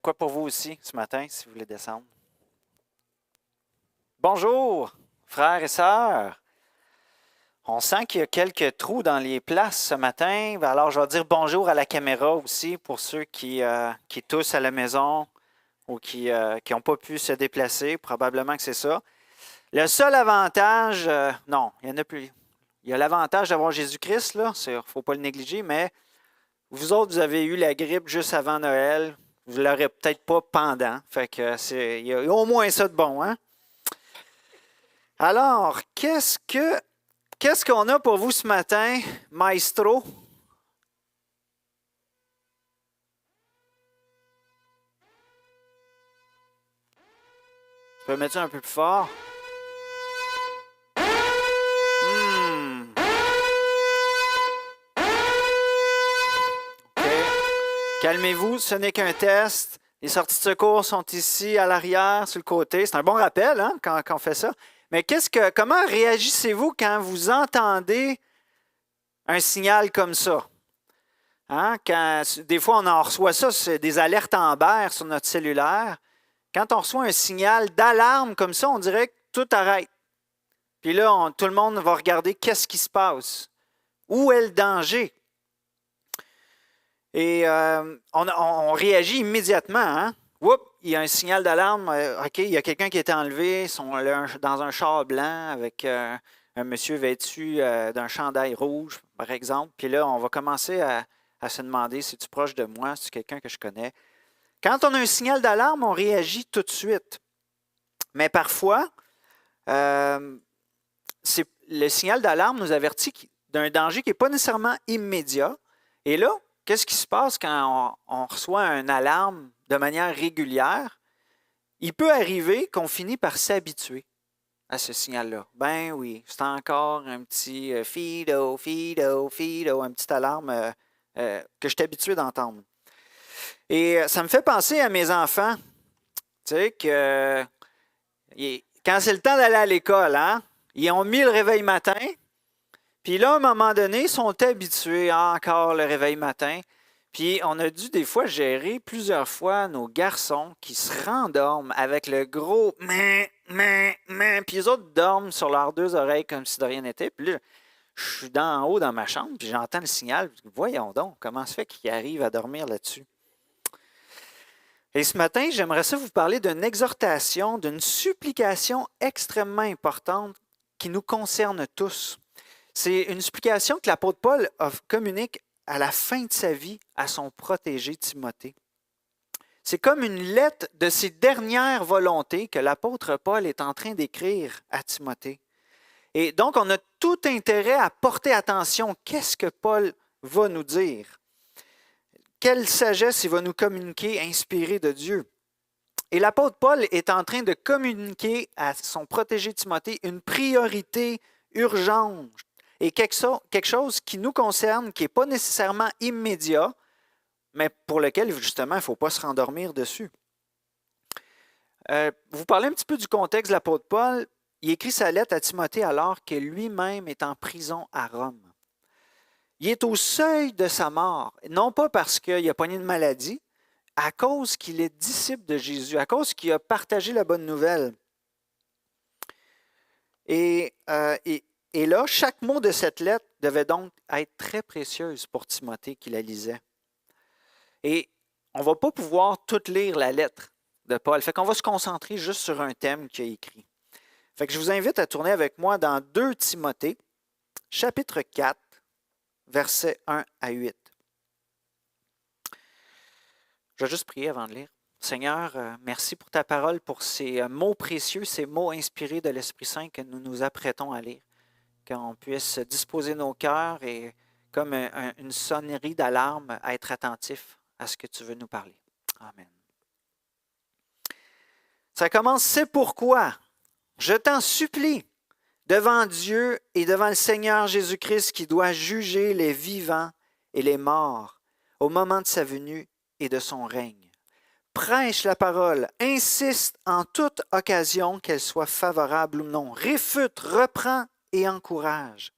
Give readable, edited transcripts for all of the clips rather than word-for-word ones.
Quoi pour vous aussi ce matin, si vous voulez descendre? Bonjour, frères et sœurs. On sent qu'il y a quelques trous dans les places ce matin. Alors, je vais dire bonjour à la caméra aussi pour ceux qui toussent à la maison ou qui n'ont pas pu se déplacer. Probablement que c'est ça. Le seul avantage, non, il y en a plus. Il y a l'avantage d'avoir Jésus-Christ, là, il ne faut pas le négliger, mais vous autres, vous avez eu la grippe juste avant Noël. Vous ne l'aurez peut-être pas pendant. Fait que il y a au moins ça de bon, hein? Alors, qu'est-ce qu'on a pour vous ce matin, maestro? Tu peux mettre ça un peu plus fort? Hmm. OK. Calmez-vous, ce n'est qu'un test. Les sorties de secours sont ici, à l'arrière, sur le côté. C'est un bon rappel, hein, quand on fait ça. Mais comment réagissez-vous quand vous entendez un signal comme ça? Hein? Des fois, on en reçoit ça, c'est des alertes Amber sur notre cellulaire. Quand on reçoit un signal d'alarme comme ça, on dirait que tout arrête. Puis là, tout le monde va regarder qu'est-ce qui se passe. Où est le danger? Et on réagit immédiatement. Hein? Oups, il y a un signal d'alarme. OK, il y a quelqu'un qui a été enlevé dans un char blanc avec un monsieur vêtu d'un chandail rouge, par exemple. Puis là, on va commencer à se demander, si tu proche de moi, si c'est quelqu'un que je connais. Quand on a un signal d'alarme, on réagit tout de suite. Mais parfois, le signal d'alarme nous avertit d'un danger qui n'est pas nécessairement immédiat. Et là, qu'est-ce qui se passe quand on reçoit une alarme de manière régulière? Il peut arriver qu'on finit par s'habituer à ce signal-là. Ben oui, c'est encore un petit fido, fido, fido, un petit alarme que je suis habitué d'entendre. Et ça me fait penser à mes enfants. Tu sais, quand c'est le temps d'aller à l'école, hein, ils ont mis le réveil matin, puis là, à un moment donné, ils sont habitués à encore le réveil matin. Puis on a dû des fois gérer plusieurs fois nos garçons qui se rendorment avec le gros puis les autres dorment sur leurs deux oreilles comme si de rien n'était. Puis là, je suis en haut dans ma chambre, puis j'entends le signal. Voyons donc, comment se fait qu'ils arrivent à dormir là-dessus? Et ce matin, j'aimerais ça vous parler d'une exhortation, d'une supplication extrêmement importante qui nous concerne tous. C'est une supplication que l'apôtre Paul communique à la fin de sa vie à son protégé Timothée. C'est comme une lettre de ses dernières volontés que l'apôtre Paul est en train d'écrire à Timothée. Et donc, on a tout intérêt à porter attention. Qu'est-ce que Paul va nous dire? Quelle sagesse il va nous communiquer inspirée de Dieu? Et l'apôtre Paul est en train de communiquer à son protégé Timothée une priorité urgente et quelque chose qui nous concerne, qui n'est pas nécessairement immédiat, mais pour lequel, justement, il ne faut pas se rendormir dessus. Vous parlez un petit peu du contexte de l'apôtre Paul. Il écrit sa lettre à Timothée alors que lui-même est en prison à Rome. Il est au seuil de sa mort, non pas parce qu'il a pogné une maladie, à cause qu'il est disciple de Jésus, à cause qu'il a partagé la bonne nouvelle. Et là, chaque mot de cette lettre devait donc être très précieuse pour Timothée qui la lisait. Et on ne va pas pouvoir tout lire la lettre de Paul. Fait qu'on va se concentrer juste sur un thème qu'il a écrit. Fait que je vous invite à tourner avec moi dans 2 Timothée, chapitre 4, versets 1 à 8. Je vais juste prier avant de lire. Seigneur, merci pour ta parole, pour ces mots précieux, ces mots inspirés de l'Esprit Saint que nous nous apprêtons à lire. Qu'on puisse disposer nos cœurs et, comme une sonnerie d'alarme, à être attentif à ce que tu veux nous parler. Amen. Ça commence, c'est pourquoi je t'en supplie, devant Dieu et devant le Seigneur Jésus-Christ qui doit juger les vivants et les morts au moment de sa venue et de son règne. Prêche la parole, insiste en toute occasion, qu'elle soit favorable ou non, réfute, reprend et encourage.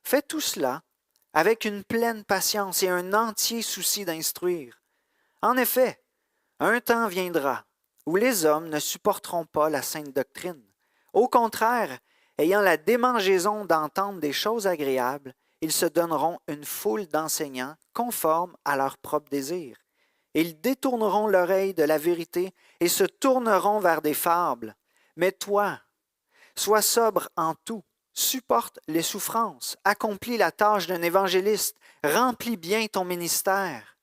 Fais tout cela avec une pleine patience et un entier souci d'instruire. En effet, Un temps viendra où les hommes ne supporteront pas la sainte doctrine. Au contraire, ayant la démangeaison d'entendre des choses agréables, ils se donneront une foule d'enseignants conformes à leurs propres désirs. Ils détourneront l'oreille de la vérité et se tourneront vers des fables. Mais toi, sois sobre en tout, supporte les souffrances, accomplis la tâche d'un évangéliste, remplis bien ton ministère.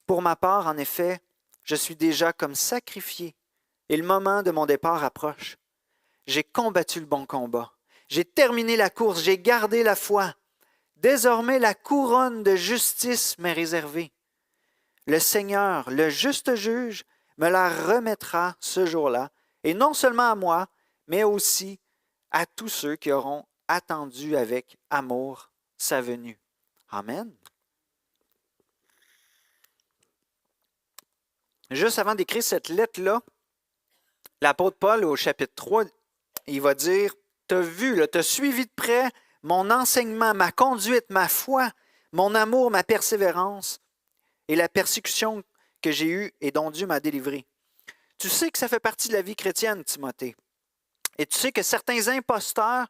Pour ma part, en effet, je suis déjà comme sacrifié, et le moment de mon départ approche. J'ai combattu le bon combat, j'ai terminé la course, j'ai gardé la foi. Désormais, la couronne de justice m'est réservée. Le Seigneur, le juste juge, me la remettra ce jour-là, et non seulement à moi, mais aussi à tous ceux qui auront attendu avec amour sa venue. Amen. Juste avant d'écrire cette lettre-là, l'apôtre Paul, au chapitre 3, il va dire, « Tu as vu, tu as suivi de près mon enseignement, ma conduite, ma foi, mon amour, ma persévérance et la persécution que j'ai eue et dont Dieu m'a délivré. Tu sais que ça fait partie de la vie chrétienne, Timothée. Et tu sais que certains imposteurs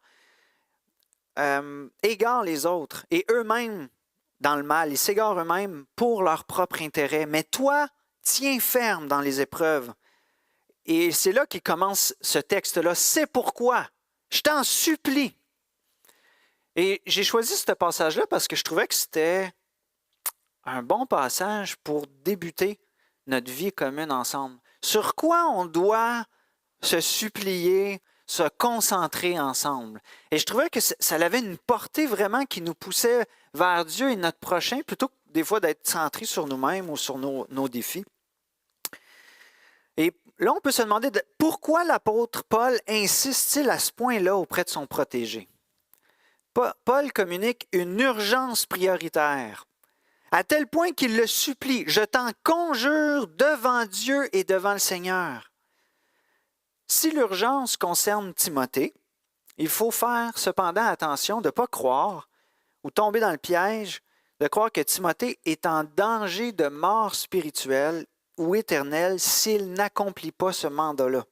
égarent les autres et eux-mêmes dans le mal. Ils s'égarent eux-mêmes pour leur propre intérêt. Mais toi, tiens ferme dans les épreuves. » Et c'est là qu'il commence ce texte-là. « C'est pourquoi je t'en supplie. » Et j'ai choisi ce passage-là parce que je trouvais que c'était un bon passage pour débuter notre vie commune ensemble. Sur quoi on doit se supplier, se concentrer ensemble. Et je trouvais que ça avait une portée vraiment qui nous poussait vers Dieu et notre prochain, plutôt que des fois d'être centré sur nous-mêmes ou sur nos défis. Et là, on peut se demander pourquoi l'apôtre Paul insiste-t-il à ce point-là auprès de son protégé? Paul communique une urgence prioritaire, à tel point qu'il le supplie, « Je t'en conjure devant Dieu et devant le Seigneur. » Si l'urgence concerne Timothée, il faut faire cependant attention de ne pas croire ou tomber dans le piège de croire que Timothée est en danger de mort spirituelle ou éternelle s'il n'accomplit pas ce mandat-là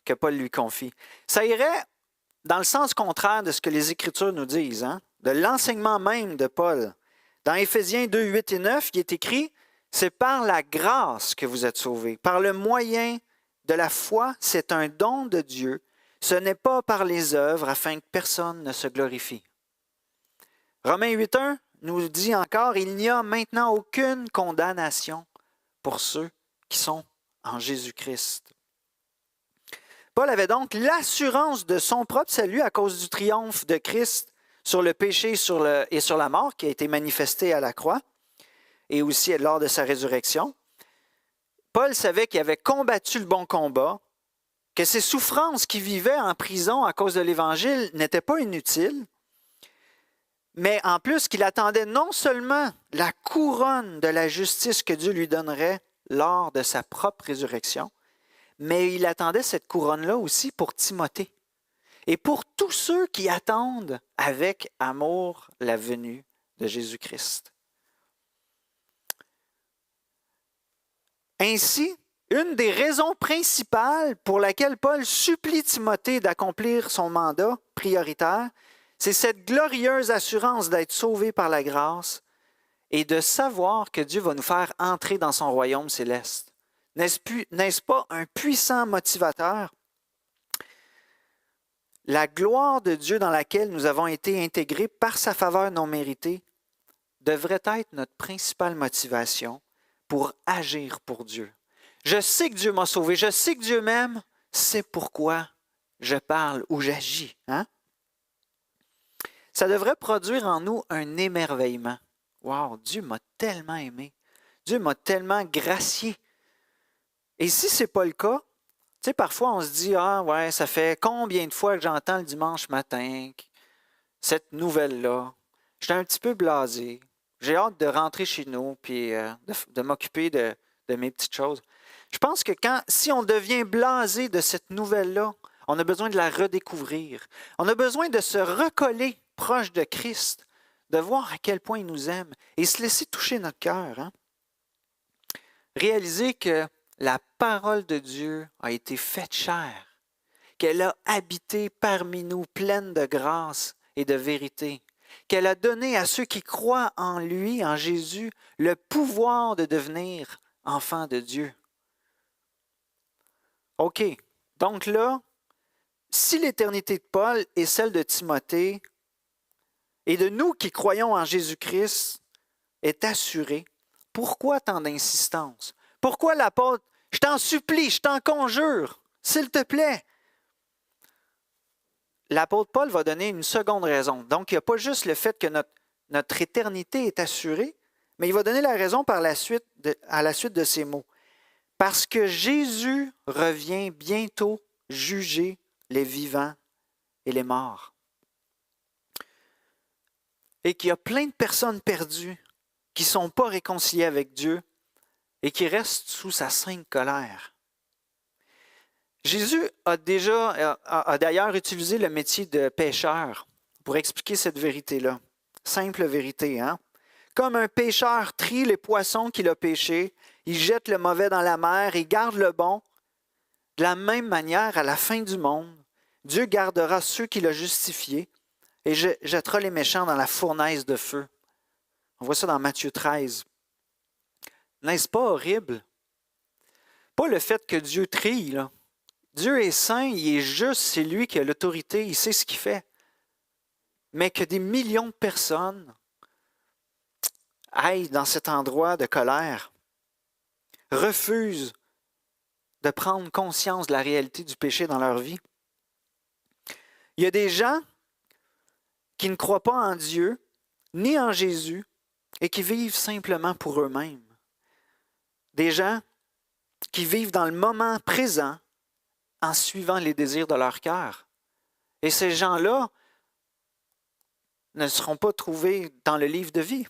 que Paul lui confie. Ça irait dans le sens contraire de ce que les Écritures nous disent, de l'enseignement même de Paul. Dans Éphésiens 2, 8 et 9, il est écrit « C'est par la grâce que vous êtes sauvés, par le moyen de la foi, c'est un don de Dieu, ce n'est pas par les œuvres afin que personne ne se glorifie. » Romains 8, 1 nous dit encore « Il n'y a maintenant aucune condamnation pour ceux qui sont en Jésus-Christ. » Paul avait donc l'assurance de son propre salut à cause du triomphe de Christ sur le péché et sur la mort qui a été manifesté à la croix et aussi lors de sa résurrection. Paul savait qu'il avait combattu le bon combat, que ses souffrances qu'il vivait en prison à cause de l'Évangile n'étaient pas inutiles, mais en plus qu'il attendait non seulement la couronne de la justice que Dieu lui donnerait lors de sa propre résurrection, mais il attendait cette couronne-là aussi pour Timothée et pour tous ceux qui attendent avec amour la venue de Jésus-Christ. Ainsi, une des raisons principales pour laquelle Paul supplie Timothée d'accomplir son mandat prioritaire, c'est cette glorieuse assurance d'être sauvé par la grâce et de savoir que Dieu va nous faire entrer dans son royaume céleste. N'est-ce pas un puissant motivateur? La gloire de Dieu dans laquelle nous avons été intégrés par sa faveur non méritée devrait être notre principale motivation pour agir pour Dieu. Je sais que Dieu m'a sauvé, je sais que Dieu m'aime, c'est pourquoi je parle ou j'agis. Ça devrait produire en nous un émerveillement. Wow, Dieu m'a tellement aimé, Dieu m'a tellement gracié. Et si ce n'est pas le cas, tu sais, parfois on se dit, ah ouais, ça fait combien de fois que j'entends le dimanche matin cette nouvelle-là. J'étais un petit peu blasé. J'ai hâte de rentrer chez nous puis de m'occuper de mes petites choses. Je pense que si on devient blasé de cette nouvelle-là, on a besoin de la redécouvrir. On a besoin de se recoller proche de Christ, de voir à quel point il nous aime et se laisser toucher notre cœur. réaliser que la parole de Dieu a été faite chair, qu'elle a habité parmi nous pleine de grâce et de vérité, qu'elle a donné à ceux qui croient en lui, en Jésus, le pouvoir de devenir enfants de Dieu. OK, donc là, si l'éternité de Paul est celle de Timothée et de nous qui croyons en Jésus-Christ est assurée, pourquoi tant d'insistance? Pourquoi l'apôtre, je t'en supplie, je t'en conjure, s'il te plaît? L'apôtre Paul va donner une seconde raison. Donc, il n'y a pas juste le fait que notre éternité est assurée, mais il va donner la raison à la suite de ces mots. Parce que Jésus revient bientôt juger les vivants et les morts. Et qu'il y a plein de personnes perdues qui ne sont pas réconciliées avec Dieu et qui restent sous sa sainte colère. Jésus a d'ailleurs utilisé le métier de pêcheur pour expliquer cette vérité-là. Simple vérité, hein? Comme un pêcheur trie les poissons qu'il a pêchés, il jette le mauvais dans la mer et garde le bon. De la même manière, à la fin du monde, Dieu gardera ceux qu'il a justifiés et jettera les méchants dans la fournaise de feu. On voit ça dans Matthieu 13. N'est-ce pas horrible? Pas le fait que Dieu trie, là. Dieu est saint, il est juste, c'est lui qui a l'autorité, il sait ce qu'il fait. Mais que des millions de personnes aillent dans cet endroit de colère, refusent de prendre conscience de la réalité du péché dans leur vie. Il y a des gens qui ne croient pas en Dieu, ni en Jésus, et qui vivent simplement pour eux-mêmes. Des gens qui vivent dans le moment présent en suivant les désirs de leur cœur. Et ces gens-là ne seront pas trouvés dans le livre de vie.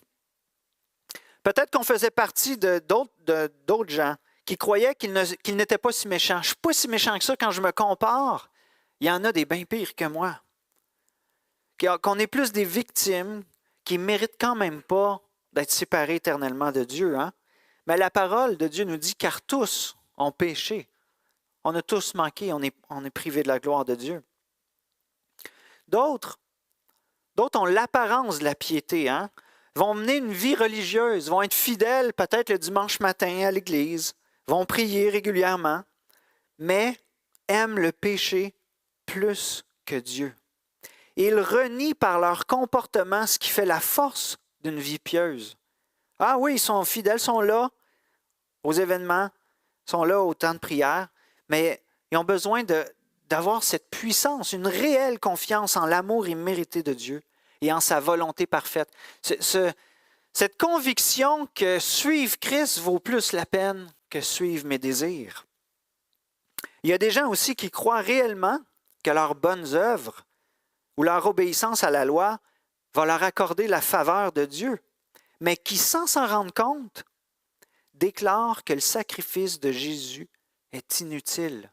Peut-être qu'on faisait partie d'autres gens qui croyaient qu'ils n'étaient pas si méchants. Je ne suis pas si méchant que ça quand je me compare. Il y en a des bien pires que moi. Qu'on est plus des victimes qui ne méritent quand même pas d'être séparés éternellement de Dieu. Hein? Mais la parole de Dieu nous dit car tous ont péché. On a tous manqué, on est privés de la gloire de Dieu. D'autres ont l'apparence de la piété, hein? Vont mener une vie religieuse, vont être fidèles peut-être le dimanche matin à l'église, vont prier régulièrement, mais aiment le péché plus que Dieu. Ils renient par leur comportement ce qui fait la force d'une vie pieuse. Ah oui, ils sont fidèles, sont là aux événements, sont là au temps de prière, mais ils ont besoin d'avoir cette puissance, une réelle confiance en l'amour immérité de Dieu et en sa volonté parfaite. Cette conviction que suivre Christ vaut plus la peine que suivre mes désirs. Il y a des gens aussi qui croient réellement que leurs bonnes œuvres ou leur obéissance à la loi va leur accorder la faveur de Dieu, mais qui, sans s'en rendre compte, déclarent que le sacrifice de Jésus est inutile.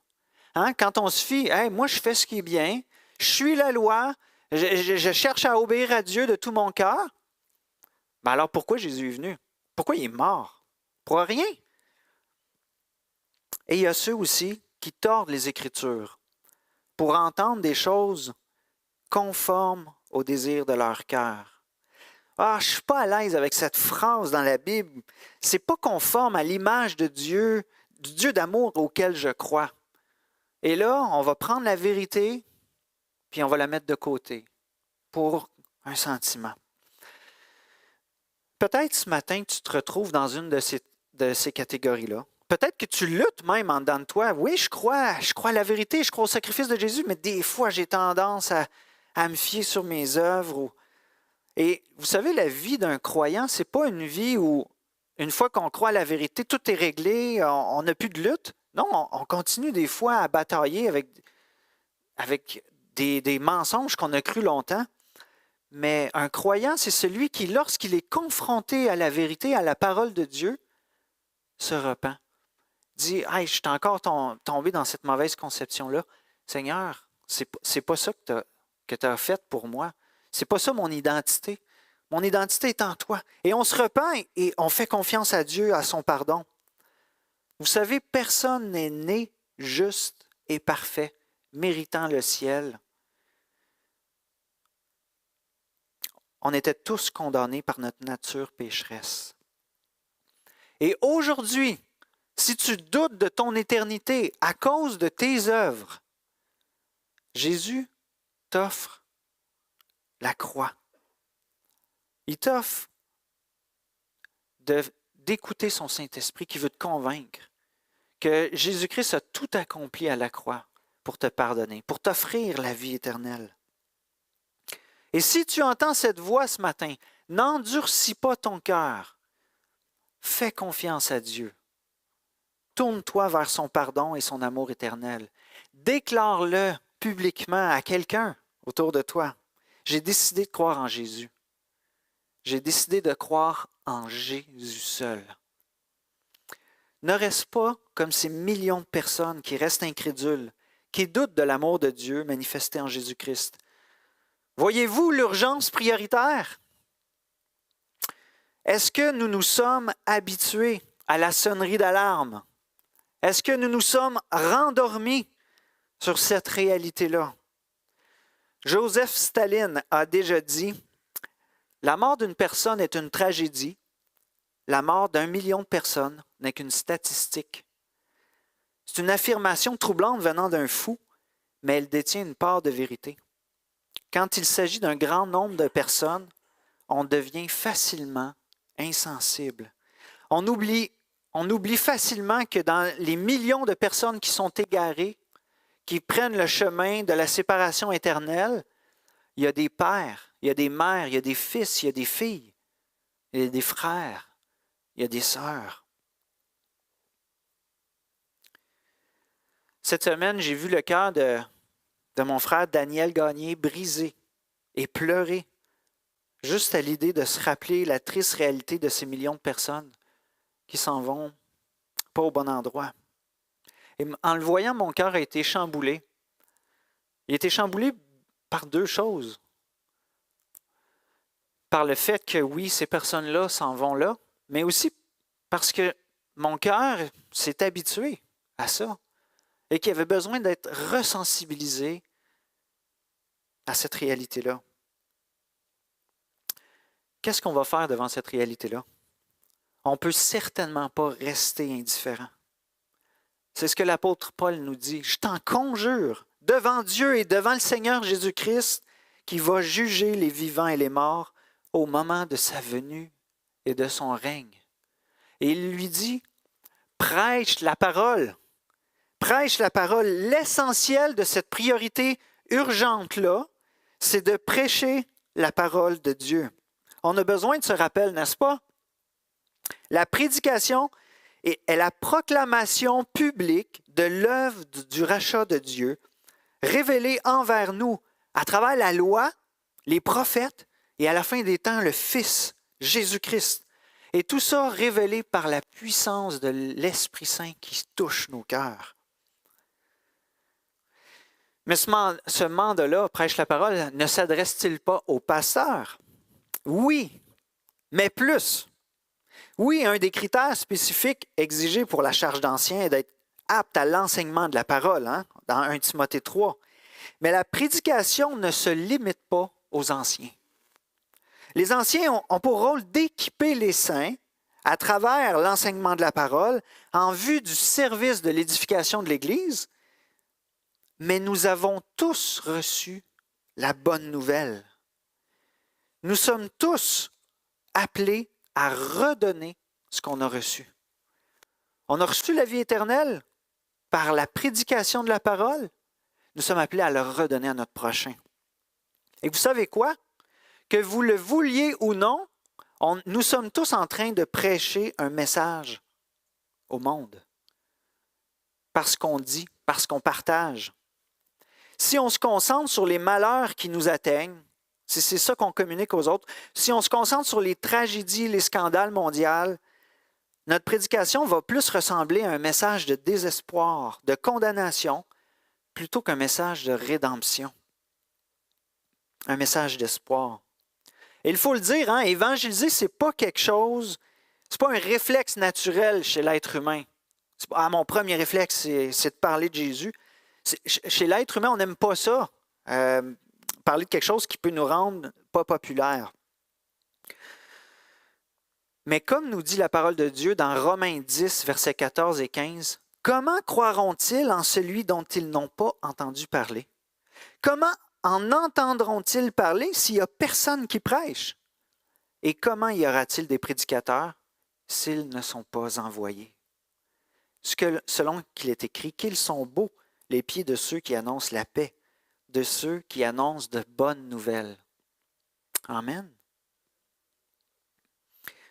Hein? Quand on se fie, hey, moi je fais ce qui est bien, je suis la loi, je cherche à obéir à Dieu de tout mon cœur, ben alors pourquoi Jésus est venu? Pourquoi il est mort? Pour rien. Et il y a ceux aussi qui tordent les Écritures pour entendre des choses conformes au désir de leur cœur. Ah, je ne suis pas à l'aise avec cette phrase dans la Bible. Ce n'est pas conforme à l'image de Dieu, du Dieu d'amour auquel je crois. Et là, on va prendre la vérité, puis on va la mettre de côté pour un sentiment. Peut-être ce matin, tu te retrouves dans une de ces catégories-là. Peut-être que tu luttes même en dedans de toi. Oui, je crois à la vérité, je crois au sacrifice de Jésus, mais des fois, j'ai tendance à me fier sur mes œuvres. Et vous savez, la vie d'un croyant, ce n'est pas une vie où, une fois qu'on croit à la vérité, tout est réglé, on n'a plus de lutte. Non, on continue des fois à batailler avec des mensonges qu'on a cru longtemps. Mais un croyant, c'est celui qui, lorsqu'il est confronté à la vérité, à la parole de Dieu, se repent. Dit, hey, je suis encore tombé dans cette mauvaise conception-là. Seigneur, c'est pas ça que tu as fait pour moi. C'est pas ça mon identité. Mon identité est en toi. Et on se repent et on fait confiance à Dieu, à son pardon. Vous savez, personne n'est né juste et parfait, méritant le ciel. On était tous condamnés par notre nature pécheresse. Et aujourd'hui, si tu doutes de ton éternité à cause de tes œuvres, Jésus t'offre la croix. Il t'offre d'écouter son Saint-Esprit qui veut te convaincre que Jésus-Christ a tout accompli à la croix pour te pardonner, pour t'offrir la vie éternelle. Et si tu entends cette voix ce matin, n'endurcis pas ton cœur. Fais confiance à Dieu. Tourne-toi vers son pardon et son amour éternel. Déclare-le publiquement à quelqu'un autour de toi. J'ai décidé de croire en Jésus. J'ai décidé de croire en Jésus seul. Ne reste pas comme ces millions de personnes qui restent incrédules, qui doutent de l'amour de Dieu manifesté en Jésus-Christ. Voyez-vous l'urgence prioritaire? Est-ce que nous nous sommes habitués à la sonnerie d'alarme? Est-ce que nous nous sommes rendormis sur cette réalité-là? Joseph Staline a déjà dit « La mort d'une personne est une tragédie. La mort d'1 million de personnes n'est qu'une statistique. » C'est une affirmation troublante venant d'un fou, mais elle détient une part de vérité. Quand il s'agit d'un grand nombre de personnes, on devient facilement insensible. On oublie facilement que dans les millions de personnes qui sont égarées, qui prennent le chemin de la séparation éternelle, il y a des pères, il y a des mères, il y a des fils, il y a des filles, il y a des frères, il y a des sœurs. Cette semaine, j'ai vu le cœur de mon frère Daniel Gagné brisé et pleurer juste à l'idée de se rappeler la triste réalité de ces millions de personnes qui s'en vont pas au bon endroit. Et en le voyant, mon cœur a été chamboulé. Il a été chamboulé par 2 choses. Par le fait que oui, ces personnes-là s'en vont là, mais aussi parce que mon cœur s'est habitué à ça et qu'il avait besoin d'être resensibilisé à cette réalité-là. Qu'est-ce qu'on va faire devant cette réalité-là? On ne peut certainement pas rester indifférent. C'est ce que l'apôtre Paul nous dit. Je t'en conjure, devant Dieu et devant le Seigneur Jésus-Christ, qui va juger les vivants et les morts au moment de sa venue et de son règne. Et il lui dit, prêche la parole. Prêche la parole. L'essentiel de cette priorité urgente-là, c'est de prêcher la parole de Dieu. On a besoin de ce rappel, n'est-ce pas? La prédication est la proclamation publique de l'œuvre du rachat de Dieu, révélée envers nous à travers la loi, les prophètes et à la fin des temps, le Fils, Jésus-Christ. Et tout ça révélé par la puissance de l'Esprit Saint qui touche nos cœurs. Mais ce mandat-là, prêche la parole, ne s'adresse-t-il pas aux pasteurs? Oui, mais plus. Oui, un des critères spécifiques exigés pour la charge d'ancien est d'être apte à l'enseignement de la parole, dans 1 Timothée 3. Mais la prédication ne se limite pas aux anciens. Les anciens ont pour rôle d'équiper les saints à travers l'enseignement de la parole en vue du service de l'édification de l'Église, mais nous avons tous reçu la bonne nouvelle. Nous sommes tous appelés à redonner ce qu'on a reçu. On a reçu la vie éternelle par la prédication de la parole. Nous sommes appelés à le redonner à notre prochain. Et vous savez quoi? Que vous le vouliez ou non, nous sommes tous en train de prêcher un message au monde. Parce qu'on dit, parce qu'on partage. Si on se concentre sur les malheurs qui nous atteignent, si c'est ça qu'on communique aux autres, si on se concentre sur les tragédies, les scandales mondiaux, notre prédication va plus ressembler à un message de désespoir, de condamnation, plutôt qu'un message de rédemption. Un message d'espoir. Et il faut le dire, évangéliser, ce n'est pas quelque chose, ce n'est pas un réflexe naturel chez l'être humain. Mon premier réflexe, c'est de parler de Jésus. Chez l'être humain, on n'aime pas ça. Parler de quelque chose qui peut nous rendre pas populaires. Mais comme nous dit la parole de Dieu dans Romains 10, versets 14 et 15, comment croiront-ils en celui dont ils n'ont pas entendu parler? Comment en entendront-ils parler s'il n'y a personne qui prêche? Et comment y aura-t-il des prédicateurs s'ils ne sont pas envoyés? Selon qu'il est écrit, qu'ils sont beaux les pieds de ceux qui annoncent la paix, de ceux qui annoncent de bonnes nouvelles. Amen.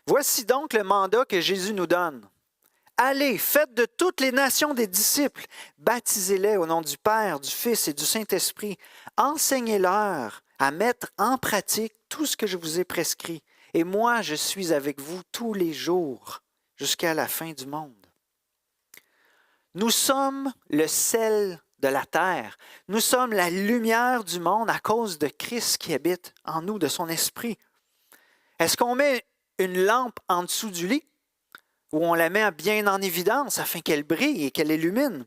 Voici donc le mandat que Jésus nous donne. Allez, faites de toutes les nations des disciples, baptisez-les au nom du Père, du Fils et du Saint-Esprit. Enseignez-leur à mettre en pratique tout ce que je vous ai prescrit. Et moi, je suis avec vous tous les jours jusqu'à la fin du monde. Nous sommes le sel de la terre. Nous sommes la lumière du monde à cause de Christ qui habite en nous, de son esprit. Est-ce qu'on met une lampe en dessous du lit ou on la met bien en évidence afin qu'elle brille et qu'elle illumine?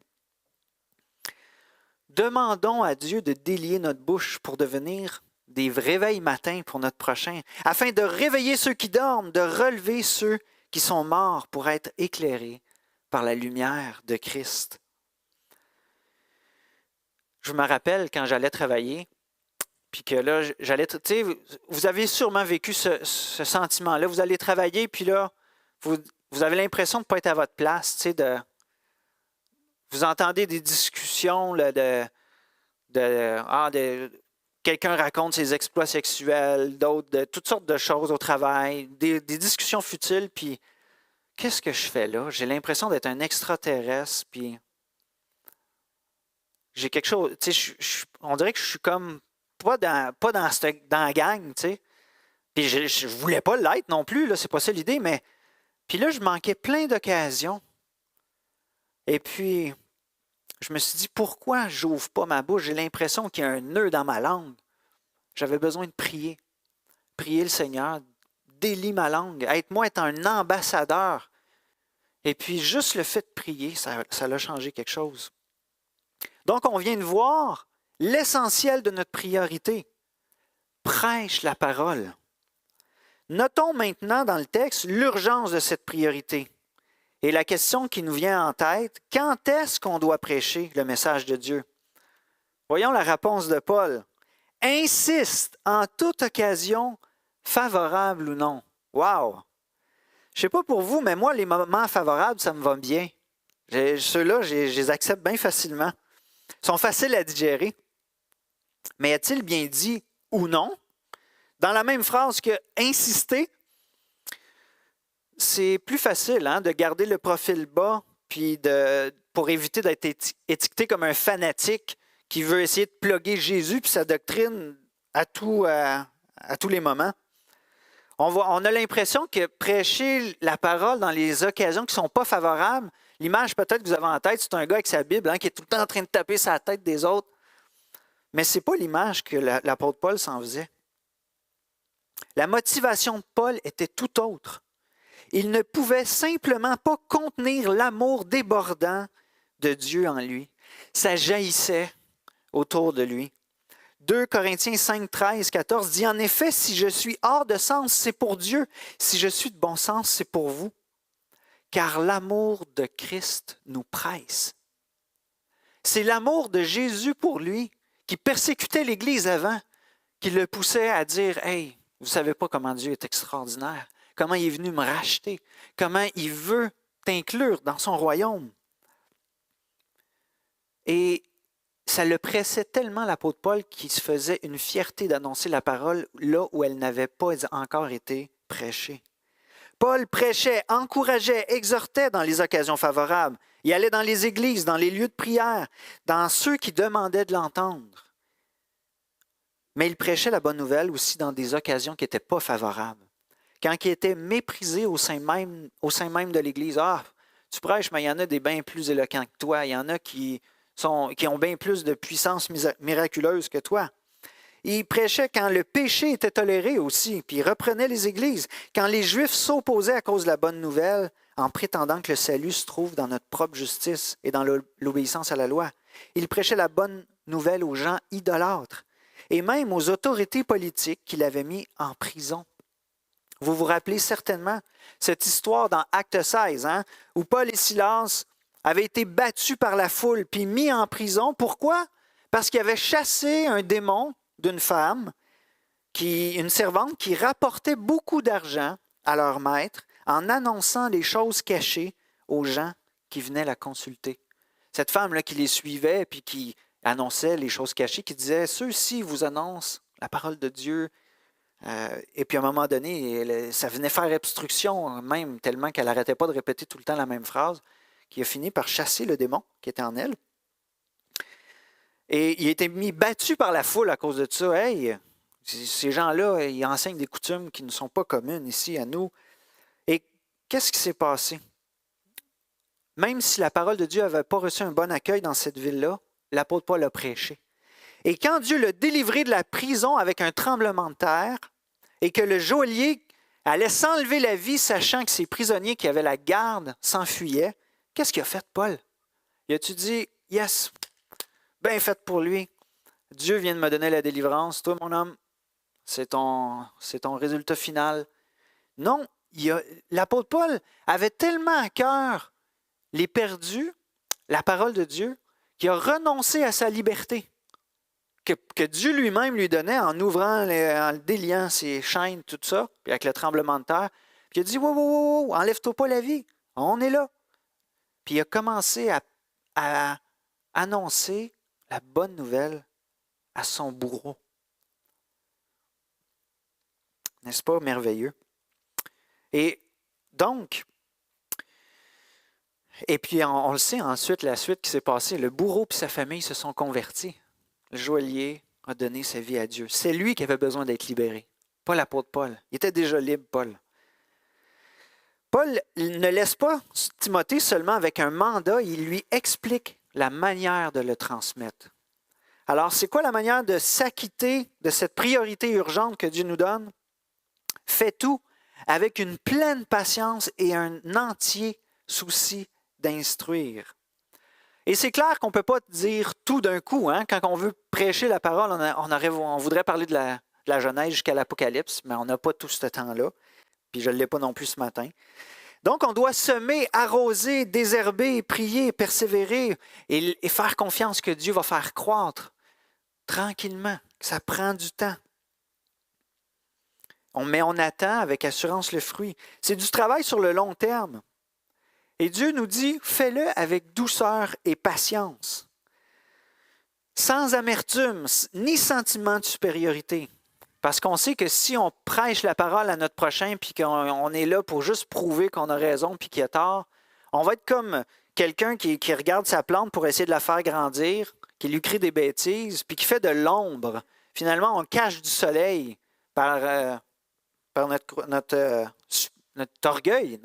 Demandons à Dieu de délier notre bouche pour devenir des réveils matins pour notre prochain, afin de réveiller ceux qui dorment, de relever ceux qui sont morts pour être éclairés par la lumière de Christ. Je me rappelle quand j'allais travailler, puis que là, j'allais, tu sais, vous avez sûrement vécu ce sentiment-là. Vous allez travailler, puis là, vous avez l'impression de ne pas être à votre place, tu sais, vous entendez des discussions là, quelqu'un raconte ses exploits sexuels, d'autres, de toutes sortes de choses au travail, des discussions futiles, puis qu'est-ce que je fais là? J'ai l'impression d'être un extraterrestre, puis j'ai quelque chose, tu sais, on dirait que je suis comme pas dans la gang, tu sais. Puis je voulais pas l'être non plus, là, c'est pas ça l'idée, mais puis là, je manquais plein d'occasions. Et puis, je me suis dit, pourquoi j'ouvre pas ma bouche? J'ai l'impression qu'il y a un nœud dans ma langue. J'avais besoin de prier. Prier le Seigneur, délie ma langue, aide-moi à être un ambassadeur. Et puis, juste le fait de prier, ça a changé quelque chose. Donc, on vient de voir l'essentiel de notre priorité. Prêche la parole. Notons maintenant dans le texte l'urgence de cette priorité. Et la question qui nous vient en tête, quand est-ce qu'on doit prêcher le message de Dieu? Voyons la réponse de Paul. Insiste en toute occasion, favorable ou non. Wow! Je ne sais pas pour vous, mais moi, les moments favorables, ça me va bien. Ceux-là, je les accepte bien facilement. Ils sont faciles à digérer. Mais a-t-il bien dit ou non? Dans la même phrase que insister, c'est plus facile de garder le profil bas puis pour éviter d'être étiqueté comme un fanatique qui veut essayer de plugger Jésus puis sa doctrine à tous les moments. On a l'impression que prêcher la parole dans les occasions qui ne sont pas favorables, l'image peut-être que vous avez en tête, c'est un gars avec sa Bible qui est tout le temps en train de taper sa tête des autres. Mais ce n'est pas l'image que l'apôtre Paul s'en faisait. La motivation de Paul était tout autre. Il ne pouvait simplement pas contenir l'amour débordant de Dieu en lui. Ça jaillissait autour de lui. 2 Corinthiens 5, 13, 14 dit « En effet, si je suis hors de sens, c'est pour Dieu. Si je suis de bon sens, c'est pour vous. Car l'amour de Christ nous presse. » C'est l'amour de Jésus pour lui qui persécutait l'Église avant, qui le poussait à dire « Hey, vous ne savez pas comment Dieu est extraordinaire, comment il est venu me racheter, comment il veut t'inclure dans son royaume. » Et ça le pressait tellement, l'apôtre Paul, qu'il se faisait une fierté d'annoncer la parole là où elle n'avait pas encore été prêchée. Paul prêchait, encourageait, exhortait dans les occasions favorables. Il allait dans les églises, dans les lieux de prière, dans ceux qui demandaient de l'entendre. Mais il prêchait la bonne nouvelle aussi dans des occasions qui n'étaient pas favorables. Quand il était méprisé au sein même de l'Église. « Ah, tu prêches, mais il y en a des bien plus éloquents que toi. Il y en a qui ont bien plus de puissance miraculeuse que toi. » Il prêchait quand le péché était toléré aussi, puis il reprenait les églises. Quand les Juifs s'opposaient à cause de la bonne nouvelle, en prétendant que le salut se trouve dans notre propre justice et dans l'obéissance à la loi. Il prêchait la bonne nouvelle aux gens idolâtres et même aux autorités politiques qu'il avait mis en prison. Vous vous rappelez certainement cette histoire dans Acte 16, où Paul et Silas avaient été battus par la foule puis mis en prison. Pourquoi? Parce qu'ils avaient chassé un démon d'une femme, une servante qui rapportait beaucoup d'argent à leur maître en annonçant les choses cachées aux gens qui venaient la consulter. Cette femme-là qui les suivait puis qui annonçait les choses cachées, qui disait « Ceux-ci vous annoncent la parole de Dieu ». Et puis à un moment donné, ça venait faire obstruction, même tellement qu'elle n'arrêtait pas de répéter tout le temps la même phrase, qui a fini par chasser le démon qui était en elle. Et il a été battu par la foule à cause de ça. Hey, ces gens-là, ils enseignent des coutumes qui ne sont pas communes ici à nous. Et qu'est-ce qui s'est passé? Même si la parole de Dieu n'avait pas reçu un bon accueil dans cette ville-là, l'apôtre Paul a prêché. Et quand Dieu l'a délivré de la prison avec un tremblement de terre, et que le geôlier allait s'enlever la vie, sachant que ces prisonniers qui avaient la garde s'enfuyaient, qu'est-ce qu'il a fait, Paul? Il a-tu dit, « Yes, bien fait pour lui. Dieu vient de me donner la délivrance. Toi, mon homme, c'est ton résultat final. » Non, l'apôtre Paul avait tellement à cœur les perdus, la parole de Dieu, qu'il a renoncé à sa liberté que Dieu lui-même lui donnait en ouvrant, en déliant ses chaînes, tout ça, puis avec le tremblement de terre. Puis il a dit, wow, enlève-toi pas la vie, on est là. Puis il a commencé à annoncer la bonne nouvelle à son bourreau. N'est-ce pas merveilleux? Et donc, et puis on le sait ensuite, la suite qui s'est passée, le bourreau et sa famille se sont convertis. Le geôlier a donné sa vie à Dieu. C'est lui qui avait besoin d'être libéré, pas l'apôtre Paul. Il était déjà libre, Paul. Paul ne laisse pas Timothée seulement avec un mandat, il lui explique la manière de le transmettre. Alors, c'est quoi la manière de s'acquitter de cette priorité urgente que Dieu nous donne? Fais tout avec une pleine patience et un entier souci d'instruire. Et c'est clair qu'on ne peut pas dire tout d'un coup. Quand on veut prêcher la parole, on voudrait parler de la Genèse jusqu'à l'Apocalypse, mais on n'a pas tout ce temps-là. Puis je ne l'ai pas non plus ce matin. Donc, on doit semer, arroser, désherber, prier, persévérer et faire confiance que Dieu va faire croître tranquillement, que ça prend du temps. Mais on attend avec assurance le fruit. C'est du travail sur le long terme. Et Dieu nous dit, fais-le avec douceur et patience, sans amertume, ni sentiment de supériorité. Parce qu'on sait que si on prêche la parole à notre prochain, puis qu'on est là pour juste prouver qu'on a raison, puis qu'il a tort, on va être comme quelqu'un qui regarde sa plante pour essayer de la faire grandir, qui lui crie des bêtises, puis qui fait de l'ombre. Finalement, on cache du soleil par notre orgueil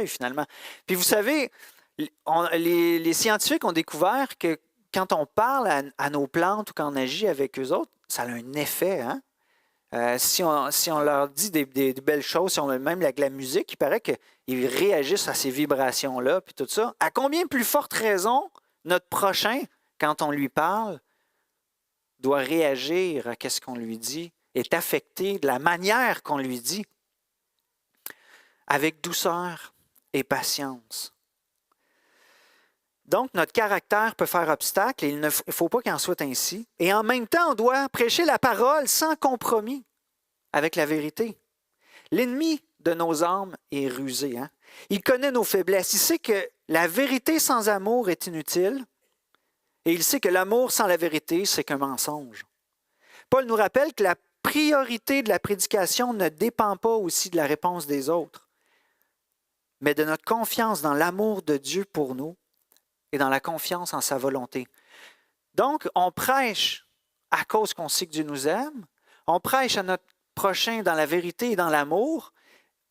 finalement. Puis vous savez, les scientifiques ont découvert que quand on parle à nos plantes ou quand on agit avec eux autres, ça a un effet. Si on leur dit des belles choses, si on met même avec la musique, il paraît qu'ils réagissent à ces vibrations-là, puis tout ça. À combien plus forte raison notre prochain, quand on lui parle, doit réagir à ce qu'on lui dit, est affecté de la manière qu'on lui dit, avec douceur et patience. Donc, notre caractère peut faire obstacle et il ne faut pas qu'il en soit ainsi. Et en même temps, on doit prêcher la parole sans compromis avec la vérité. L'ennemi de nos âmes est rusé. Il connaît nos faiblesses. Il sait que la vérité sans amour est inutile et il sait que l'amour sans la vérité, c'est qu'un mensonge. Paul nous rappelle que la priorité de la prédication ne dépend pas aussi de la réponse des autres, mais de notre confiance dans l'amour de Dieu pour nous et dans la confiance en sa volonté. Donc, on prêche à cause qu'on sait que Dieu nous aime, on prêche à notre prochain dans la vérité et dans l'amour.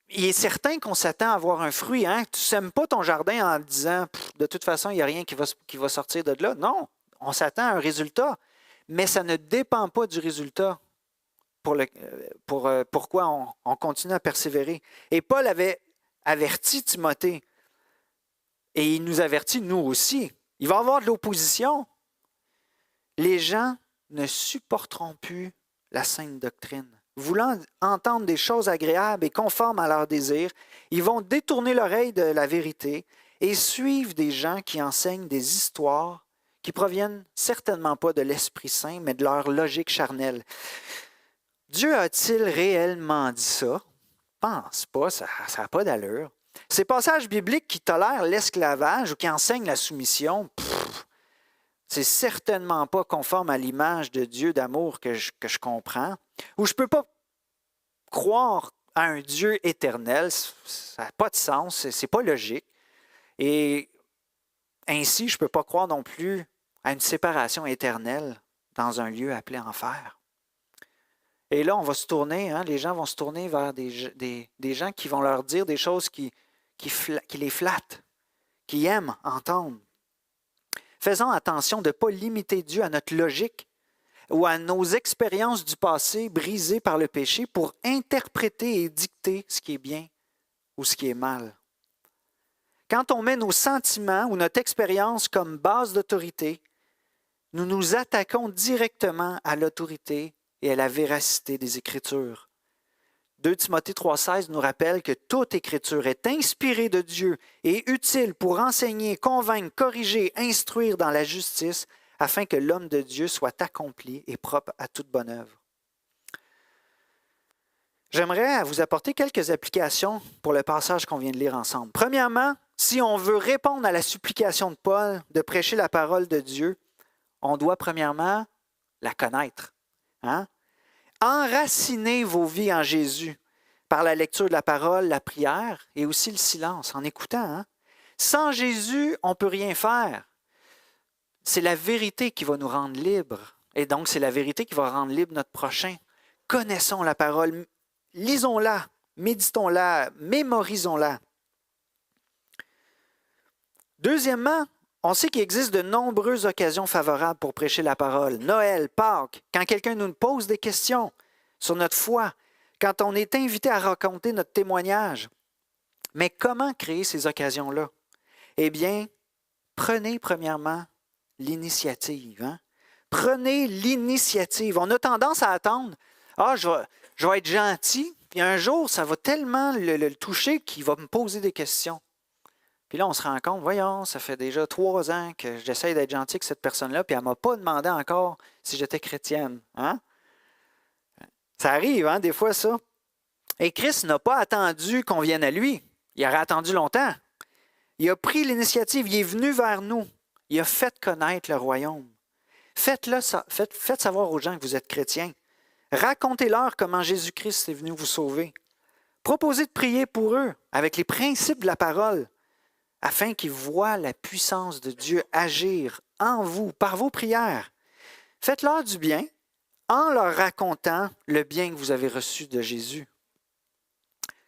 Il est certain qu'on s'attend à avoir un fruit. Tu ne sèmes pas ton jardin en disant « de toute façon, il n'y a rien qui va sortir de là ». Non, on s'attend à un résultat, mais ça ne dépend pas du résultat pourquoi on continue à persévérer. Et Paul avait averti Timothée Et il nous avertit, nous aussi. Il va y avoir de l'opposition. Les gens ne supporteront plus la sainte doctrine. Voulant entendre des choses agréables et conformes à leurs désirs, ils vont détourner l'oreille de la vérité et suivre des gens qui enseignent des histoires qui proviennent certainement pas de l'Esprit Saint, mais de leur logique charnelle. Dieu a-t-il réellement dit ça? Pense pas, ça n'a pas d'allure. Ces passages bibliques qui tolèrent l'esclavage ou qui enseignent la soumission, c'est certainement pas conforme à l'image de Dieu d'amour que je comprends. Ou je ne peux pas croire à un Dieu éternel, ça n'a pas de sens, ce n'est pas logique. Et ainsi, je ne peux pas croire non plus à une séparation éternelle dans un lieu appelé enfer. Et là, on va se tourner, les gens vont se tourner vers des gens qui vont leur dire des choses qui les flattent, qui aiment entendre. Faisons attention de ne pas limiter Dieu à notre logique ou à nos expériences du passé brisées par le péché pour interpréter et dicter ce qui est bien ou ce qui est mal. Quand on met nos sentiments ou notre expérience comme base d'autorité, nous nous attaquons directement à l'autorité et à la véracité des Écritures. 2 Timothée 3,16 nous rappelle que toute Écriture est inspirée de Dieu et utile pour enseigner, convaincre, corriger, instruire dans la justice, afin que l'homme de Dieu soit accompli et propre à toute bonne œuvre. J'aimerais vous apporter quelques applications pour le passage qu'on vient de lire ensemble. Premièrement, si on veut répondre à la supplication de Paul de prêcher la parole de Dieu, on doit premièrement la connaître. Enracinez vos vies en Jésus par la lecture de la parole, la prière et aussi le silence, en écoutant. Sans Jésus, on ne peut rien faire. C'est la vérité qui va nous rendre libres. Et donc, c'est la vérité qui va rendre libre notre prochain. Connaissons la parole, lisons-la, méditons-la, mémorisons-la. Deuxièmement, on sait qu'il existe de nombreuses occasions favorables pour prêcher la parole. Noël, Pâques, quand quelqu'un nous pose des questions sur notre foi, quand on est invité à raconter notre témoignage. Mais comment créer ces occasions-là? Eh bien, prenez premièrement l'initiative. Prenez l'initiative. On a tendance à attendre, je vais être gentil, puis un jour, ça va tellement le toucher qu'il va me poser des questions. Puis là, on se rend compte, voyons, ça fait déjà 3 ans que j'essaie d'être gentil avec cette personne-là, puis elle ne m'a pas demandé encore si j'étais chrétienne. Ça arrive, des fois, ça. Et Christ n'a pas attendu qu'on vienne à lui. Il aurait attendu longtemps. Il a pris l'initiative, il est venu vers nous. Il a fait connaître le royaume. Faites savoir aux gens que vous êtes chrétiens. Racontez-leur comment Jésus-Christ est venu vous sauver. Proposez de prier pour eux avec les principes de la parole, afin qu'ils voient la puissance de Dieu agir en vous, par vos prières. Faites-leur du bien en leur racontant le bien que vous avez reçu de Jésus.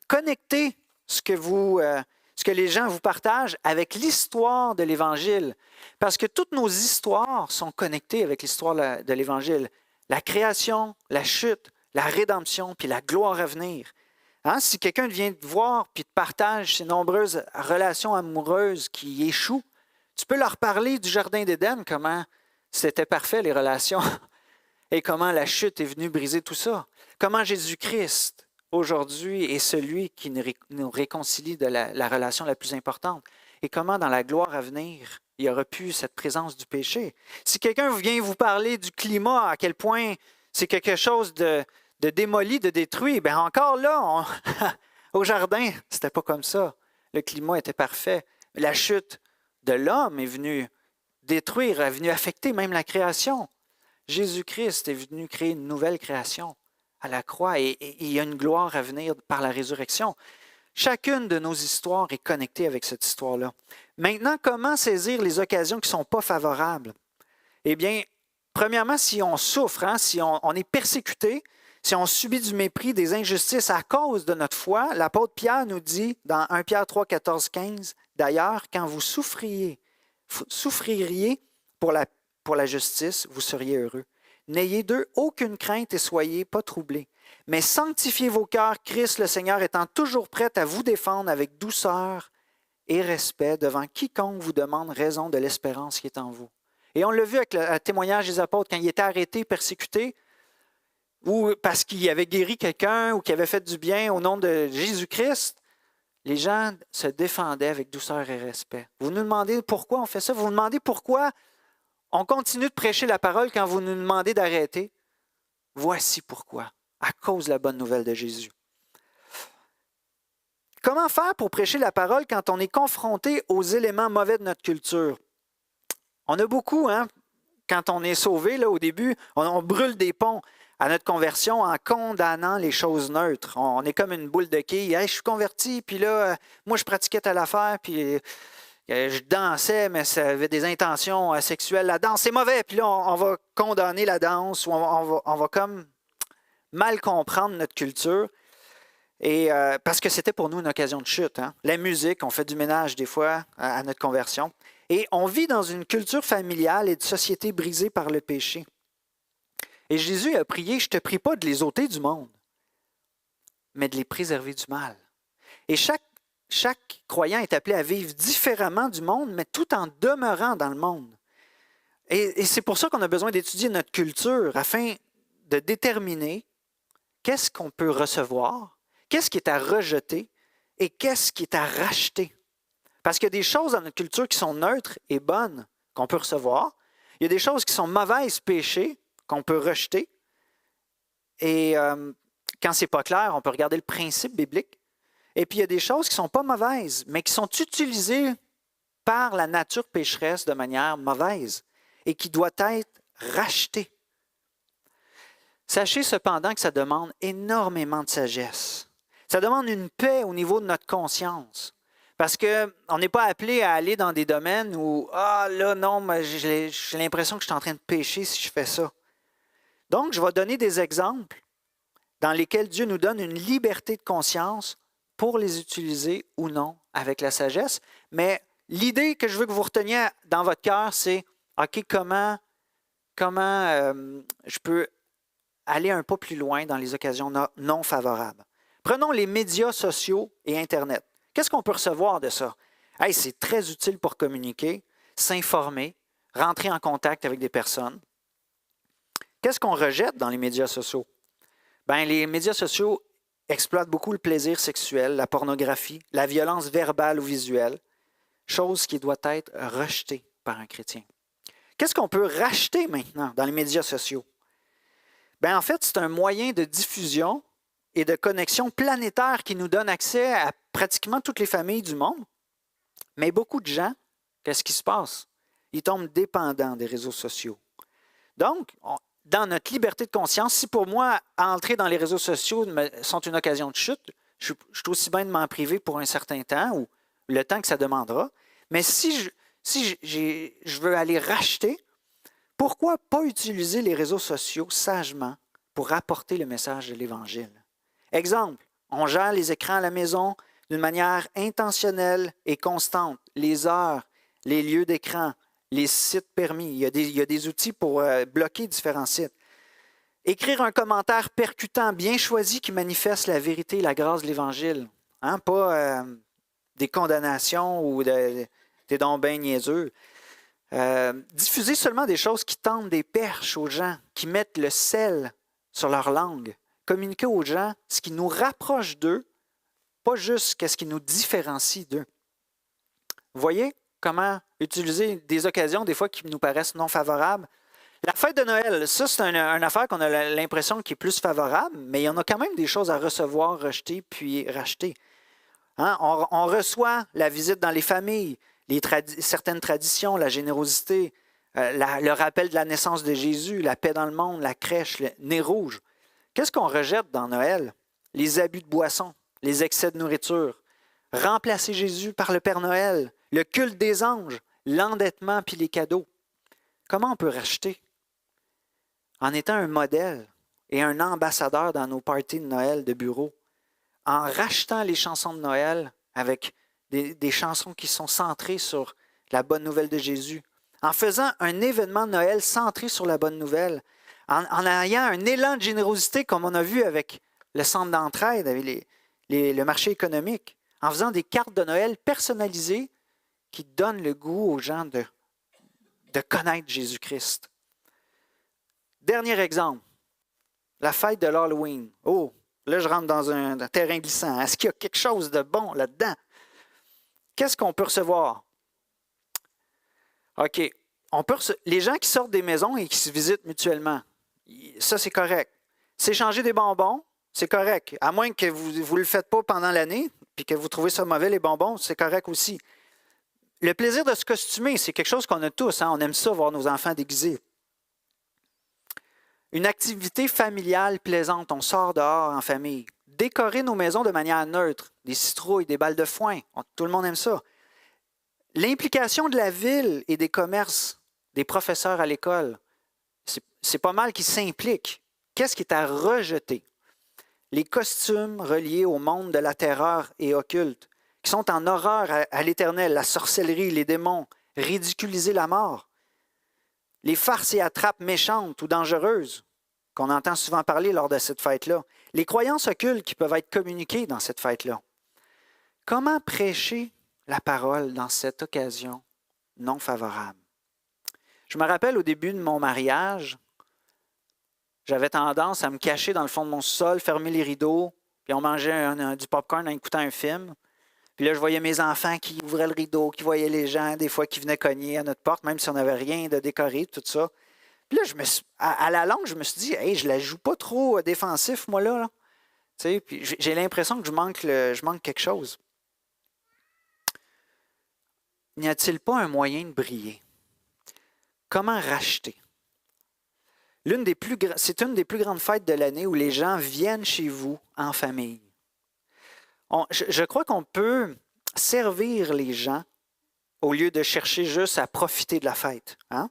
Connectez ce que les gens vous partagent avec l'histoire de l'Évangile, parce que toutes nos histoires sont connectées avec l'histoire de l'Évangile. La création, la chute, la rédemption, puis la gloire à venir. Si quelqu'un vient te voir et te partage ses nombreuses relations amoureuses qui échouent, tu peux leur parler du Jardin d'Éden, comment c'était parfait les relations et comment la chute est venue briser tout ça. Comment Jésus-Christ, aujourd'hui, est celui qui nous réconcilie de la relation la plus importante. Et comment dans la gloire à venir, il y aura plus cette présence du péché. Si quelqu'un vient vous parler du climat, à quel point c'est quelque chose de démoli, de détruit, bien encore là, au jardin, c'était pas comme ça. Le climat était parfait. La chute de l'homme est venue détruire, est venue affecter même la création. Jésus-Christ est venu créer une nouvelle création à la croix et il y a une gloire à venir par la résurrection. Chacune de nos histoires est connectée avec cette histoire-là. Maintenant, comment saisir les occasions qui ne sont pas favorables? Eh bien, premièrement, si on souffre, si on est persécuté, si on subit du mépris, des injustices à cause de notre foi, l'apôtre Pierre nous dit dans 1 Pierre 3, 14, 15, d'ailleurs, quand vous souffririez pour la justice, vous seriez heureux. N'ayez d'eux aucune crainte et soyez pas troublés. Mais sanctifiez vos cœurs, Christ le Seigneur étant toujours prêt à vous défendre avec douceur et respect devant quiconque vous demande raison de l'espérance qui est en vous. Et on l'a vu avec le témoignage des apôtres, quand ils étaient arrêtés, persécutés, ou parce qu'ils avaient guéri quelqu'un ou qu'ils avaient fait du bien au nom de Jésus-Christ, les gens se défendaient avec douceur et respect. Vous nous demandez pourquoi on fait ça? Vous nous demandez pourquoi on continue de prêcher la parole quand vous nous demandez d'arrêter? Voici pourquoi, à cause de la bonne nouvelle de Jésus. Comment faire pour prêcher la parole quand on est confronté aux éléments mauvais de notre culture? On a beaucoup, quand on est sauvé, là, au début, on brûle des ponts à notre conversion en condamnant les choses neutres. On est comme une boule de quilles. Hey, je suis converti, puis là, moi, je pratiquais telle affaire, puis je dansais, mais ça avait des intentions sexuelles. La danse, c'est mauvais, puis là, on va condamner la danse, ou on va comme mal comprendre notre culture. Et parce que c'était pour nous une occasion de chute. La musique, on fait du ménage des fois à notre conversion. Et on vit dans une culture familiale et de société brisée par le péché. Et Jésus a prié, je ne te prie pas de les ôter du monde, mais de les préserver du mal. Et chaque croyant est appelé à vivre différemment du monde, mais tout en demeurant dans le monde. Et c'est pour ça qu'on a besoin d'étudier notre culture afin de déterminer qu'est-ce qu'on peut recevoir, qu'est-ce qui est à rejeter et qu'est-ce qui est à racheter. Parce qu'il y a des choses dans notre culture qui sont neutres et bonnes qu'on peut recevoir. Il y a des choses qui sont mauvaises, péchés, qu'on peut rejeter. Et quand ce n'est pas clair, on peut regarder le principe biblique. Et puis il y a des choses qui ne sont pas mauvaises, mais qui sont utilisées par la nature pécheresse de manière mauvaise et qui doivent être rachetées. Sachez cependant que ça demande énormément de sagesse. Ça demande une paix au niveau de notre conscience. Parce qu'on n'est pas appelé à aller dans des domaines où « Ah, là, non, mais j'ai l'impression que je suis en train de pécher si je fais ça. » Donc, je vais donner des exemples dans lesquels Dieu nous donne une liberté de conscience pour les utiliser ou non avec la sagesse. Mais l'idée que je veux que vous reteniez dans votre cœur, c'est « OK, comment je peux aller un pas plus loin dans les occasions non favorables? » Prenons les médias sociaux et Internet. Qu'est-ce qu'on peut recevoir de ça? Hey, c'est très utile pour communiquer, s'informer, rentrer en contact avec des personnes. Qu'est-ce qu'on rejette dans les médias sociaux? Bien, les médias sociaux exploitent beaucoup le plaisir sexuel, la pornographie, la violence verbale ou visuelle, chose qui doit être rejetée par un chrétien. Qu'est-ce qu'on peut racheter maintenant dans les médias sociaux? Bien, en fait, c'est un moyen de diffusion et de connexion planétaire qui nous donne accès à pratiquement toutes les familles du monde. Mais beaucoup de gens, qu'est-ce qui se passe? Ils tombent dépendants des réseaux sociaux. Donc, dans notre liberté de conscience, si pour moi, entrer dans les réseaux sociaux sont une occasion de chute, je suis aussi bien de m'en priver pour un certain temps ou le temps que ça demandera. Mais si je veux aller racheter, pourquoi pas utiliser les réseaux sociaux sagement pour apporter le message de l'Évangile? Exemple, on gère les écrans à la maison d'une manière intentionnelle et constante. Les heures, les lieux d'écran, les sites permis. Il y a des outils pour bloquer différents sites. Écrire un commentaire percutant, bien choisi, qui manifeste la vérité et la grâce de l'Évangile. Pas des condamnations ou des dons bien niaiseux. Diffuser seulement des choses qui tendent des perches aux gens, qui mettent le sel sur leur langue. Communiquer aux gens ce qui nous rapproche d'eux, pas juste ce qui nous différencie d'eux. Vous voyez comment utiliser des occasions, des fois, qui nous paraissent non favorables? La fête de Noël, ça, c'est une affaire qu'on a l'impression qui est plus favorable, mais il y en a quand même des choses à recevoir, rejeter, puis racheter. On reçoit la visite dans les familles, certaines traditions, la générosité, le rappel de la naissance de Jésus, la paix dans le monde, la crèche, le nez rouge. Qu'est-ce qu'on rejette dans Noël? Les abus de boissons, les excès de nourriture, remplacer Jésus par le Père Noël, le culte des anges, l'endettement puis les cadeaux. Comment on peut racheter? En étant un modèle et un ambassadeur dans nos parties de Noël de bureau, en rachetant les chansons de Noël avec des chansons qui sont centrées sur la bonne nouvelle de Jésus, en faisant un événement de Noël centré sur la bonne nouvelle, en ayant un élan de générosité comme on a vu avec le centre d'entraide, avec le marché économique, en faisant des cartes de Noël personnalisées qui donnent le goût aux gens de connaître Jésus-Christ. Dernier exemple, la fête de l'Halloween. Oh, là je rentre dans un terrain glissant. Est-ce qu'il y a quelque chose de bon là-dedans? Qu'est-ce qu'on peut recevoir? OK. Les gens qui sortent des maisons et qui se visitent mutuellement, ça c'est correct. S'échanger des bonbons, c'est correct. À moins que vous ne le faites pas pendant l'année, puis que vous trouvez ça mauvais, les bonbons, c'est correct aussi. Le plaisir de se costumer, c'est quelque chose qu'on a tous. Hein? On aime ça, voir nos enfants déguisés. Une activité familiale plaisante, on sort dehors en famille. Décorer nos maisons de manière neutre, des citrouilles, des balles de foin, tout le monde aime ça. L'implication de la ville et des commerces, des professeurs à l'école, c'est pas mal qu'ils s'impliquent. Qu'est-ce qui est à rejeter? Les costumes reliés au monde de la terreur et occulte, qui sont en horreur à l'Éternel, la sorcellerie, les démons, ridiculiser la mort. Les farces et attrapes méchantes ou dangereuses, qu'on entend souvent parler lors de cette fête-là. Les croyances occultes qui peuvent être communiquées dans cette fête-là. Comment prêcher la parole dans cette occasion non favorable? Je me rappelle au début de mon mariage, j'avais tendance à me cacher dans le fond de mon sol, fermer les rideaux, puis on mangeait du popcorn en écoutant un film. Puis là, je voyais mes enfants qui ouvraient le rideau, qui voyaient les gens, des fois qui venaient cogner à notre porte, même si on n'avait rien de décoré, tout ça. Puis là, à la longue, je me suis dit, hey, je la joue pas trop défensif, moi, là. Tu sais, puis j'ai l'impression que je manque quelque chose. N'y a-t-il pas un moyen de briller? Comment racheter? C'est une des plus grandes fêtes de l'année où les gens viennent chez vous en famille. Je crois qu'on peut servir les gens au lieu de chercher juste à profiter de la fête. Hein?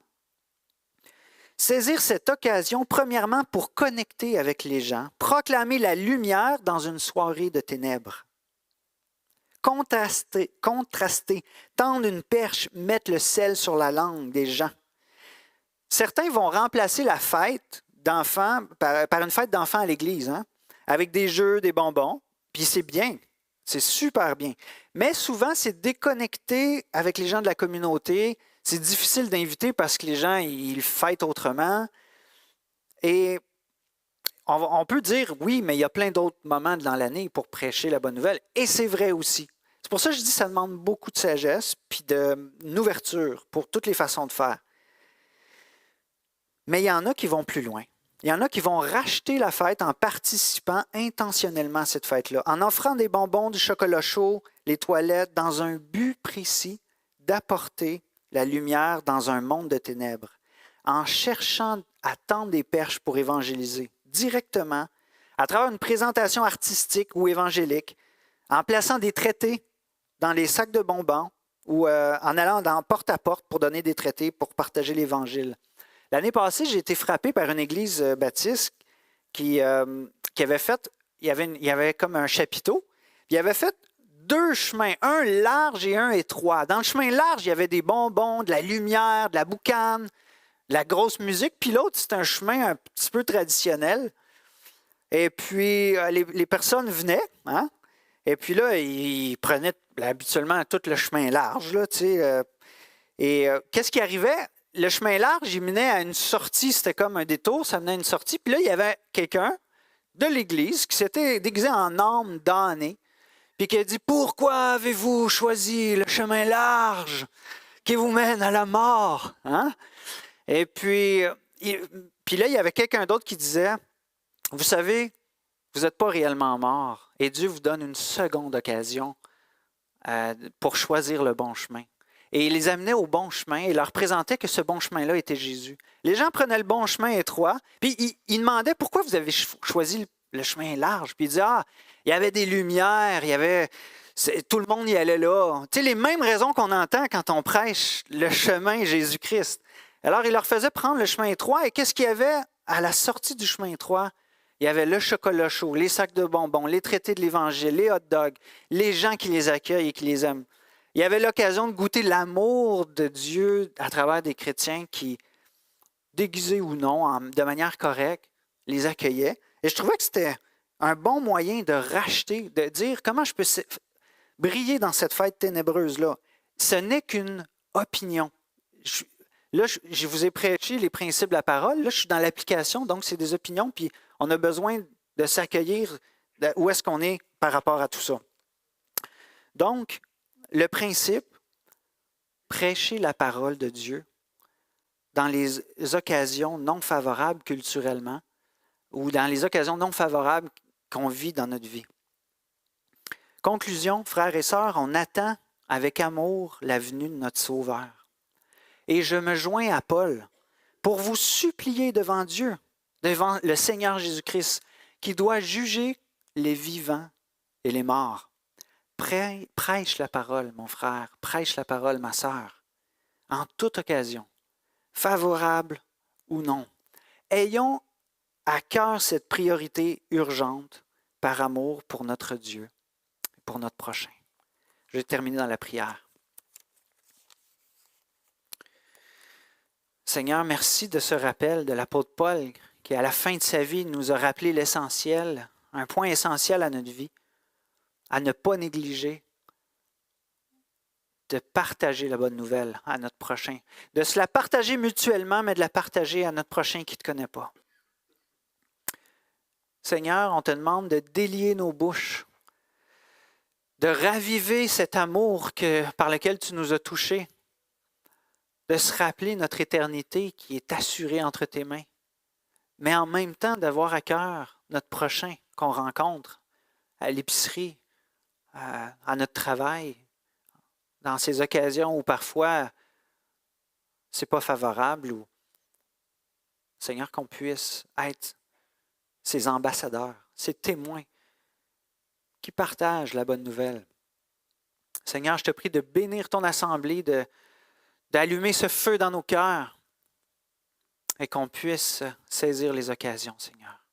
Saisir cette occasion, premièrement, pour connecter avec les gens, proclamer la lumière dans une soirée de ténèbres. Contraster, tendre une perche, mettre le sel sur la langue des gens. Certains vont remplacer la fête d'enfants par une fête d'enfants à l'église, hein, avec des jeux, des bonbons, puis c'est bien, c'est super bien. Mais souvent, c'est déconnecté avec les gens de la communauté. C'est difficile d'inviter parce que les gens, ils fêtent autrement. Et on peut dire, oui, mais il y a plein d'autres moments dans l'année pour prêcher la bonne nouvelle. Et c'est vrai aussi. C'est pour ça que je dis que ça demande beaucoup de sagesse puis d'une ouverture pour toutes les façons de faire. Mais il y en a qui vont plus loin. Il y en a qui vont racheter la fête en participant intentionnellement à cette fête-là, en offrant des bonbons, du chocolat chaud, les toilettes, dans un but précis d'apporter la lumière dans un monde de ténèbres, en cherchant à tendre des perches pour évangéliser directement, à travers une présentation artistique ou évangélique, en plaçant des traités dans les sacs de bonbons ou en allant dans porte à porte pour donner des traités pour partager l'Évangile. L'année passée, j'ai été frappé par une église baptiste qui avait fait, il y avait comme un chapiteau, puis il avait fait 2 chemins, un large et un étroit. Dans le chemin large, il y avait des bonbons, de la lumière, de la boucane, de la grosse musique, puis l'autre, c'est un chemin un petit peu traditionnel. Et puis, les personnes venaient, hein? Et puis là, ils prenaient habituellement tout le chemin large, là, tu sais. Qu'est-ce qui arrivait? Le chemin large, il menait à une sortie, c'était comme un détour, ça menait à une sortie. Puis là, il y avait quelqu'un de l'Église qui s'était déguisé en âme damnée, puis qui a dit « Pourquoi avez-vous choisi le chemin large qui vous mène à la mort? Hein? » Et puis là, il y avait quelqu'un d'autre qui disait « Vous savez, vous n'êtes pas réellement mort, et Dieu vous donne une seconde occasion pour choisir le bon chemin. » Et il les amenait au bon chemin et leur présentait que ce bon chemin-là était Jésus. Les gens prenaient le bon chemin étroit, puis ils demandaient pourquoi vous avez choisi le chemin large. Puis ils disaient, il y avait des lumières, tout le monde y allait là. Tu sais, les mêmes raisons qu'on entend quand on prêche le chemin Jésus-Christ. Alors, il leur faisait prendre le chemin étroit. Et qu'est-ce qu'il y avait à la sortie du chemin étroit? Il y avait le chocolat chaud, les sacs de bonbons, les traités de l'Évangile, les hot dogs, les gens qui les accueillent et qui les aiment. Il y avait l'occasion de goûter l'amour de Dieu à travers des chrétiens qui, déguisés ou non, de manière correcte, les accueillaient. Et je trouvais que c'était un bon moyen de racheter, de dire comment je peux briller dans cette fête ténébreuse-là. Ce n'est qu'une opinion. Je vous ai prêché les principes de la parole. Là, je suis dans l'application, donc c'est des opinions, puis on a besoin de s'accueillir où est-ce qu'on est par rapport à tout ça. Donc, le principe, prêcher la parole de Dieu dans les occasions non favorables culturellement ou dans les occasions non favorables qu'on vit dans notre vie. Conclusion, frères et sœurs, on attend avec amour la venue de notre Sauveur. Et je me joins à Paul pour vous supplier devant Dieu, devant le Seigneur Jésus-Christ, qui doit juger les vivants et les morts. Prêche la parole, mon frère, prêche la parole, ma sœur, en toute occasion, favorable ou non. Ayons à cœur cette priorité urgente par amour pour notre Dieu et pour notre prochain. Je vais terminer dans la prière. Seigneur, merci de ce rappel de l'apôtre Paul qui, à la fin de sa vie, nous a rappelé l'essentiel, un point essentiel à notre vie, à ne pas négliger, de partager la bonne nouvelle à notre prochain, de se la partager mutuellement, mais de la partager à notre prochain qui ne te connaît pas. Seigneur, on te demande de délier nos bouches, de raviver cet amour par lequel tu nous as touchés, de se rappeler notre éternité qui est assurée entre tes mains, mais en même temps d'avoir à cœur notre prochain qu'on rencontre à l'épicerie, à notre travail, dans ces occasions où parfois c'est pas favorable, ou Seigneur, qu'on puisse être ces ambassadeurs, ces témoins qui partagent la bonne nouvelle. Seigneur, je te prie de bénir ton assemblée, d'allumer ce feu dans nos cœurs et qu'on puisse saisir les occasions, Seigneur.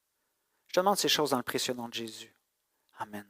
Je te demande ces choses dans le précieux nom de Jésus. Amen.